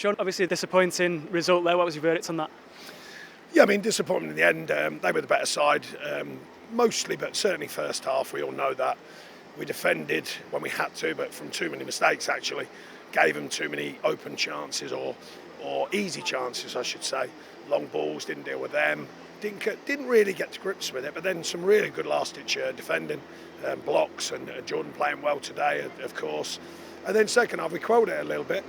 Sean, obviously a disappointing result there. What was your verdict on that? Yeah, I mean, disappointing in the end. They were the better side, mostly, but certainly first half. We all know that. We defended when we had to, but from too many mistakes, actually. Gave them too many open chances or easy chances, I should say. Long balls, didn't deal with them. Didn't really get to grips with it, but then some really good last-ditch defending, blocks, and Jordan playing well today, of course. And then second half, we quelled it a little bit.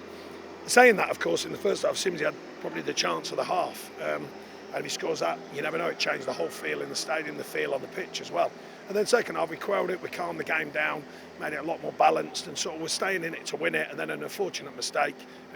Saying that, of course, in the first half, Simsy had probably the chance of the half. And if he scores that, you never know, it changed the whole feel in the stadium, the feel on the pitch as well. And then second half, we quelled it, we calmed the game down, made it a lot more balanced, and sort of was staying in it to win it. And then an unfortunate mistake,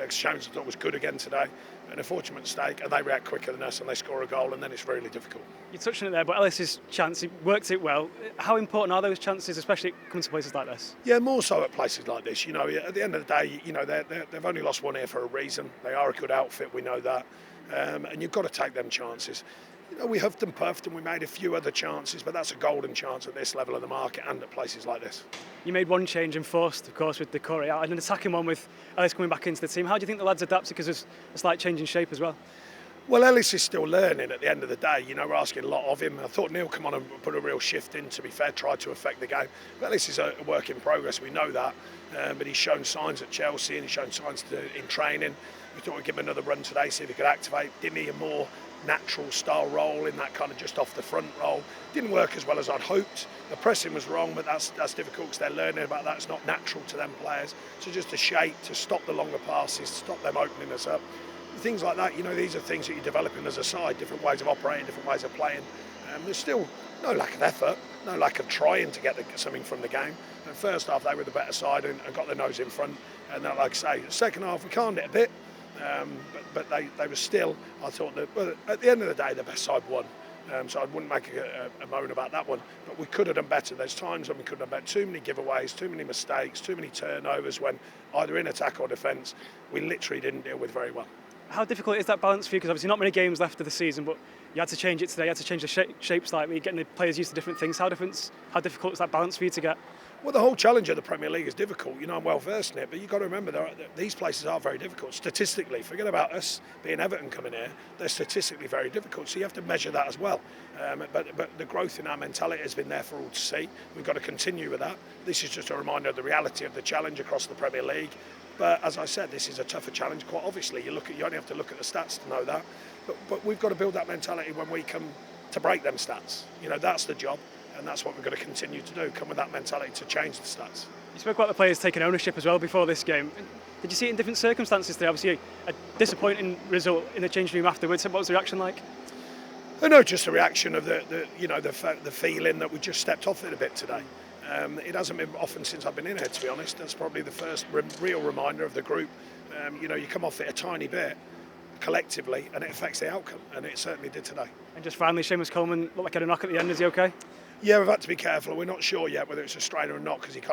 Jones I thought was good again today, an unfortunate mistake, and they react quicker than us and they score a goal, and then it's really difficult. You touched on it there, but Ellis's chance, he worked it well. How important are those chances, especially coming to places like this? Yeah, more so at places like this. You know, at the end of the day, you know, they've only lost one here for a reason. They are a good outfit, we know that. And you've got to take them chances. You know, we huffed and puffed and we made a few other chances, but that's a golden chance at this level of the market and at places like this. You made one change and forced, of course, with Decore out, and an attacking one with Ellis coming back into the team. How do you think the lads adapted, because there's a slight change in shape as well? Well, Ellis is still learning at the end of the day. You know, we're asking a lot of him. I thought Neil come on and put a real shift in, to be fair, tried to affect the game. But Ellis is a work in progress, we know that. But he's shown signs at Chelsea and he's shown signs in training. We thought we'd give him another run today, see if he could activate. Give me a more natural style role in that kind of just off the front role. Didn't work as well as I'd hoped. The pressing was wrong, but that's difficult because they're learning about that. It's not natural to them players. So just a shape to stop the longer passes, stop them opening us up. Things like that, you know, these are things that you're developing as a side, different ways of operating, different ways of playing. There's still no lack of effort, no lack of trying to get something from the game. But first half, they were the better side and got their nose in front. And like I say, the second half, we calmed it a bit. But they were still, I thought, that at the end of the day, the best side won. So I wouldn't make a moan about that one. But we could have done better. There's times when we could have done better. Too many giveaways, too many mistakes, too many turnovers when either in attack or defence, we literally didn't deal with very well. How difficult is that balance for you? Because obviously not many games left of the season, but you had to change it today, you had to change the shape slightly, getting the players used to different things. How difficult is that balance for you to get? Well, the whole challenge of the Premier League is difficult. You know, I'm well versed in it, but you've got to remember these places are very difficult statistically. Forget about us being Everton coming here; they're statistically very difficult. So you have to measure that as well. But the growth in our mentality has been there for all to see. We've got to continue with that. This is just a reminder of the reality of the challenge across the Premier League. But as I said, this is a tougher challenge. Quite obviously, you only have to look at the stats to know that. But we've got to build that mentality when we come to break them stats. You know, that's the job. And that's what we're going to continue to do, come with that mentality to change the stats. You spoke about the players taking ownership as well before this game. Did you see it in different circumstances today? Obviously, a disappointing result in the change room afterwards. What was the reaction like? Oh, no, just a reaction of the feeling that we just stepped off it a bit today. It hasn't been often since I've been in here, to be honest. That's probably the first real reminder of the group. You come off it a tiny bit collectively and it affects the outcome, and it certainly did today. And just finally, Seamus Coleman looked like he had a knock at the end. Is he okay? Yeah, we've had to be careful. We're not sure yet whether it's a strain or not, because it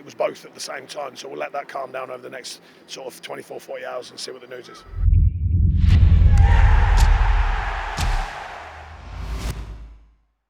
was both at the same time. So we'll let that calm down over the next sort of 24, 40 hours and see what the news is.